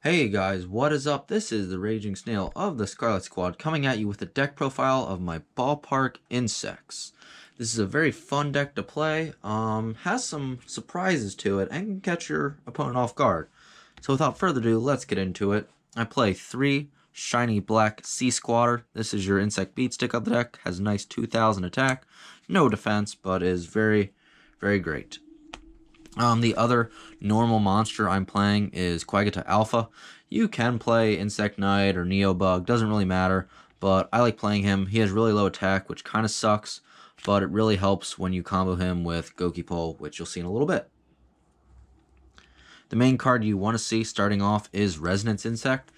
Hey guys, what is up? This is the Raging Snail of the Scarlet Squad coming at you with a deck profile of my Ballpark Insects. This is a very fun deck to play, has some surprises to it, and can catch your opponent off guard. So without further ado, let's get into it. I play 3 Shiny Black Sea Squatter. This is your insect beat stick of the deck, has a nice 2000 attack, no defense, but is very, very great. The other normal monster I'm playing is Quaggata Alpha. You can play Insect Knight or Neobug, doesn't really matter, but I like playing him. He has really low attack, which kind of sucks, but it really helps when you combo him with Gokipole, which you'll see in a little bit. The main card you want to see starting off is Resonance Insect.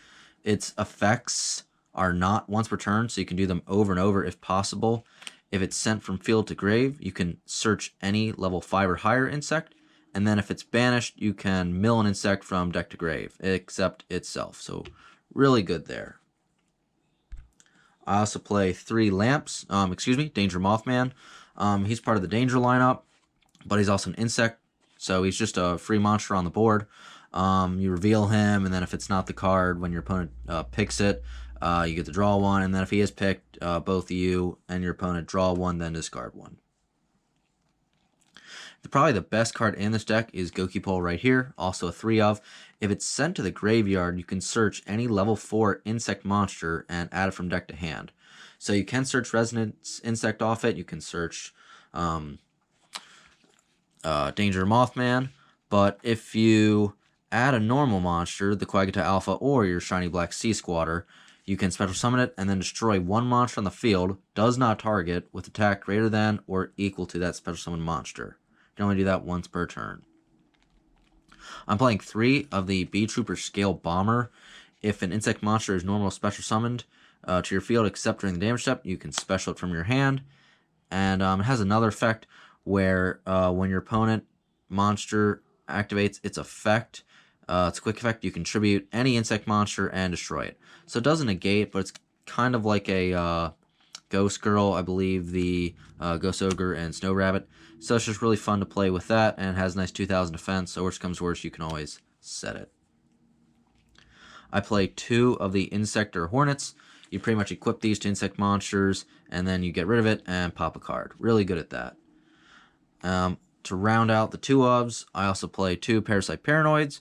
Its effects are not once per turn, so you can do them over and over if possible. If it's sent from field to grave, you can search any level 5 or higher insect. And then if it's banished, you can mill an insect from deck to grave, except itself. So really good there. I also play 3 Lamps, Danger Mothman. He's part of the Danger lineup, but he's also an insect, so he's just a free monster on the board. You reveal him, and then if it's not the card, when your opponent picks it, you get to draw one, and then if he is picked, both you and your opponent draw one, then discard one. Probably the best card in this deck is Gokipole right here, also a 3 of. If it's sent to the graveyard, you can search any level 4 insect monster and add it from deck to hand. So you can search Resonance Insect off it, you can search Danger Mothman, but if you add a normal monster, the Quaggata Alpha or your Shiny Black Sea Squatter, you can special summon it and then destroy one monster on the field, does not target, with attack greater than or equal to that special summon monster. You can only do that once per turn. I'm playing 3 of the Bee Trooper Scale Bomber. If an insect monster is normal special summoned to your field except during the damage step, you can special it from your hand. And it has another effect where when your opponent monster activates its effect, it's a quick effect, you can tribute any insect monster and destroy it. So it doesn't negate, but it's kind of like a Ghost Girl, I believe, the Ghost Ogre, and Snow Rabbit. So it's just really fun to play with that, and it has a nice 2000 defense, so worst comes worst, you can always set it. I play 2 of the Insector Hornets. You pretty much equip these to insect monsters, and then you get rid of it and pop a card. Really good at that. To round out the 2 ofs, I also play 2 Parasite Paranoids.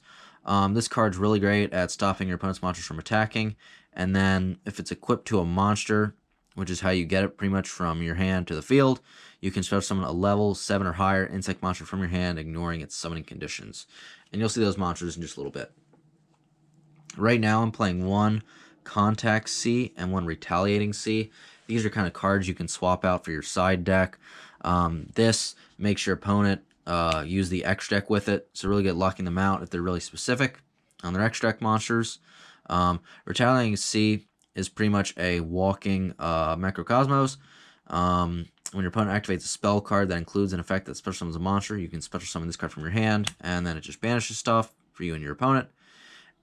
This card's really great at stopping your opponent's monsters from attacking, and then if it's equipped to a monster, which is how you get it pretty much from your hand to the field, you can special summon a level 7 or higher insect monster from your hand, ignoring its summoning conditions. And you'll see those monsters in just a little bit. Right now I'm playing 1 Contact C and 1 Retaliating C. These are kind of cards you can swap out for your side deck. This makes your opponent use the X deck with it, so really good at locking them out if they're really specific on their X deck monsters. Retaliating C is pretty much a walking Macrocosmos. When your opponent activates a spell card that includes an effect that special summons a monster, you can special summon this card from your hand, and then it just banishes stuff for you and your opponent.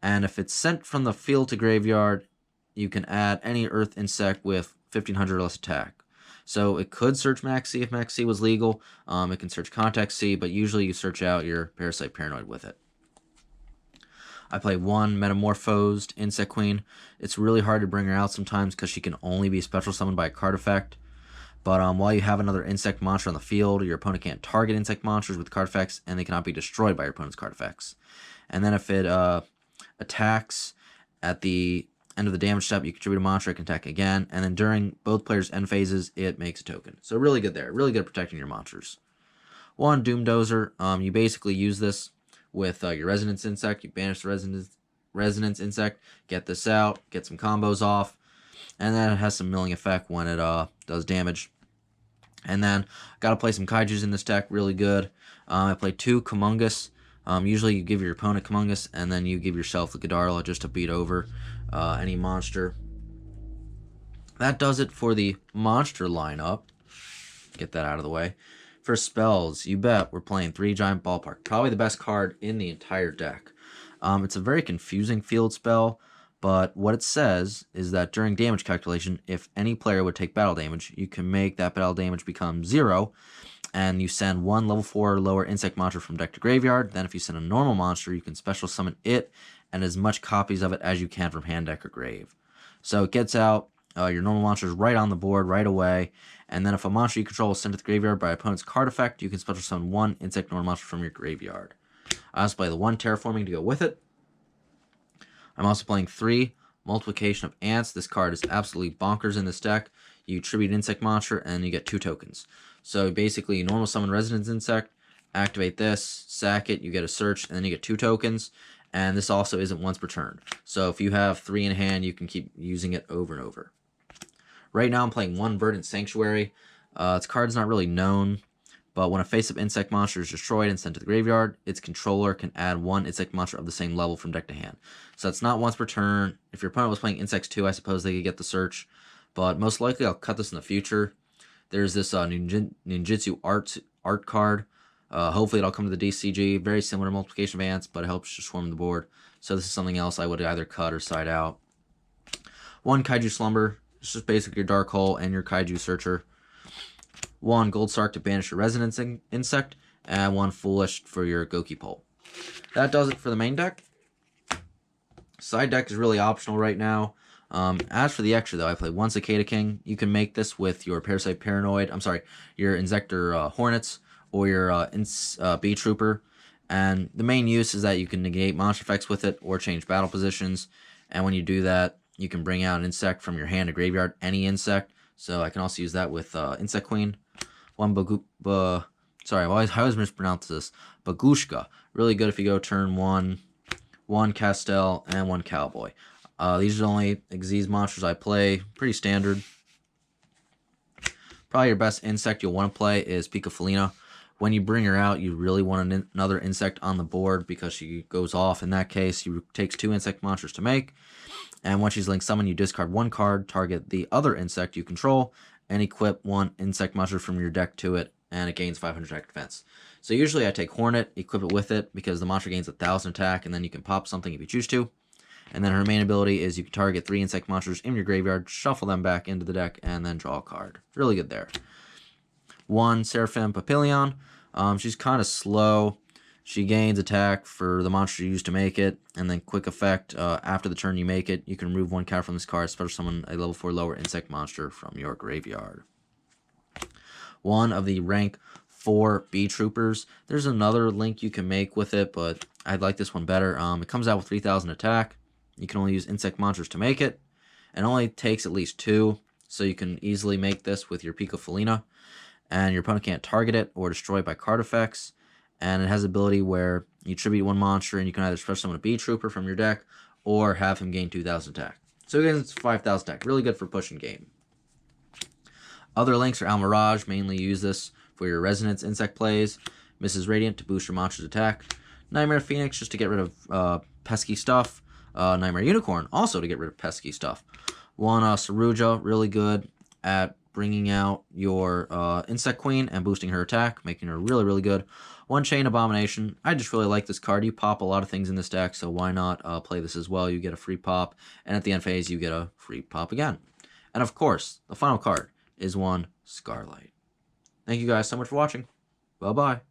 And if it's sent from the field to graveyard, you can add any earth insect with 1500 or less attack. So it could search Max C if Max C was legal. It can search Contact C, but usually you search out your Parasite Paranoid with it. I play 1 Metamorphosed Insect Queen. It's really hard to bring her out sometimes because she can only be special summoned by a card effect. But while you have another insect monster on the field, your opponent can't target insect monsters with card effects, and they cannot be destroyed by your opponent's card effects. And then if it attacks at the end of the damage step, you contribute a monster, it can attack again, and then during both players' end phases, it makes a token. So really good there. Really good at protecting your monsters. 1 Doomdozer. You basically use this with your Resonance Insect. You banish the Resonance Insect, get this out, get some combos off, and then it has some milling effect when it does damage. And then, gotta play some Kaijus in this deck, really good. I play 2 Kumungus. Usually you give your opponent Kumungus, and then you give yourself the Godarla just to beat over any monster. That does it for the monster lineup. Get that out of the way. For spells, you bet we're playing 3 Giant Ballpark. Probably the best card in the entire deck. It's a very confusing field spell, but what it says is that during damage calculation, if any player would take battle damage, you can make that battle damage become 0, and you send 1 level 4 or lower insect monster from deck to graveyard. Then if you send a normal monster, you can special summon it and as much copies of it as you can from hand, deck, or grave. So it gets out your normal monsters right on the board right away, and then if a monster you control is sent to the graveyard by opponent's card effect, you can special summon 1 insect normal monster from your graveyard. I also play the 1 terraforming to go with it. I'm also playing 3 multiplication of ants. This card is absolutely bonkers in this deck. You tribute an insect monster and you get 2 tokens. So basically, you normal summon Residence Insect, activate this, sack it, you get a search, and then you get 2 tokens. And this also isn't once per turn. So if you have 3 in hand, you can keep using it over and over. Right now I'm playing 1 Verdant Sanctuary. Its card's not really known, but when a face-up insect monster is destroyed and sent to the graveyard, its controller can add 1 insect monster of the same level from deck to hand. So it's not once per turn. If your opponent was playing Insects 2, I suppose they could get the search, but most likely I'll cut this in the future. There's this Ninjutsu art card. Hopefully it'll come to the DCG. Very similar to Multiplication of Ants, but it helps to swarm the board. So this is something else I would either cut or side out. 1 Kaiju Slumber. It's just basically your Dark Hole and your Kaiju Searcher. 1 Gold Sark to banish your Resonance Insect, and 1 Foolish for your Goki Pole. That does it for the main deck. Side deck is really optional right now. As for the extra, though, I play 1 Cicada King. You can make this with your Parasite Paranoid, your Insector Hornets, or your Bee Trooper. And the main use is that you can negate monster effects with it, or change battle positions. And when you do that, you can bring out an insect from your hand to graveyard, any insect. So I can also use that with Insect Queen. 1 I always mispronounce this. Bagushka. Really good if you go turn 1. 1 Castel, and 1 Cowboy. These are the only Xyz monsters I play. Pretty standard. Probably your best insect you'll want to play is Pikafelina. When you bring her out, you really want another insect on the board because she goes off. In that case, she takes 2 insect monsters to make. And once she's linked summon, you discard 1 card, target the other insect you control, and equip 1 insect monster from your deck to it, and it gains 500 attack defense. So usually I take Hornet, equip it with it, because the monster gains 1,000 attack, and then you can pop something if you choose to. And then her main ability is you can target 3 insect monsters in your graveyard, shuffle them back into the deck, and then draw a card. Really good there. 1 Seraphim Papillion. She's kind of slow. She gains attack for the monster you use to make it, and then quick effect, after the turn you make it, you can remove 1 card from this card, special summon a level 4 lower insect monster from your graveyard. 1 of the rank 4 Bee Troopers. There's another link you can make with it, but I like this one better. It comes out with 3,000 attack. You can only use insect monsters to make it. It only takes at least 2, so you can easily make this with your Pikafelina. And your opponent can't target it or destroy it by card effects. And it has the ability where you tribute 1 monster and you can either special summon a Bee Trooper from your deck or have him gain 2,000 attack. So he gains 5,000 attack. Really good for pushing game. Other links are Almirage. Mainly use this for your Resonance Insect plays. Mrs. Radiant to boost your monster's attack. Nightmare Phoenix just to get rid of pesky stuff. Nightmare Unicorn also to get rid of pesky stuff. 1 Saruja, really good at bringing out your Insect Queen and boosting her attack, making her really, really good. 1 Chain Abomination. I just really like this card. You pop a lot of things in this deck, so why not play this as well? You get a free pop, and at the end phase, you get a free pop again. And of course, the final card is 1 Scarlight. Thank you guys so much for watching. Bye-bye.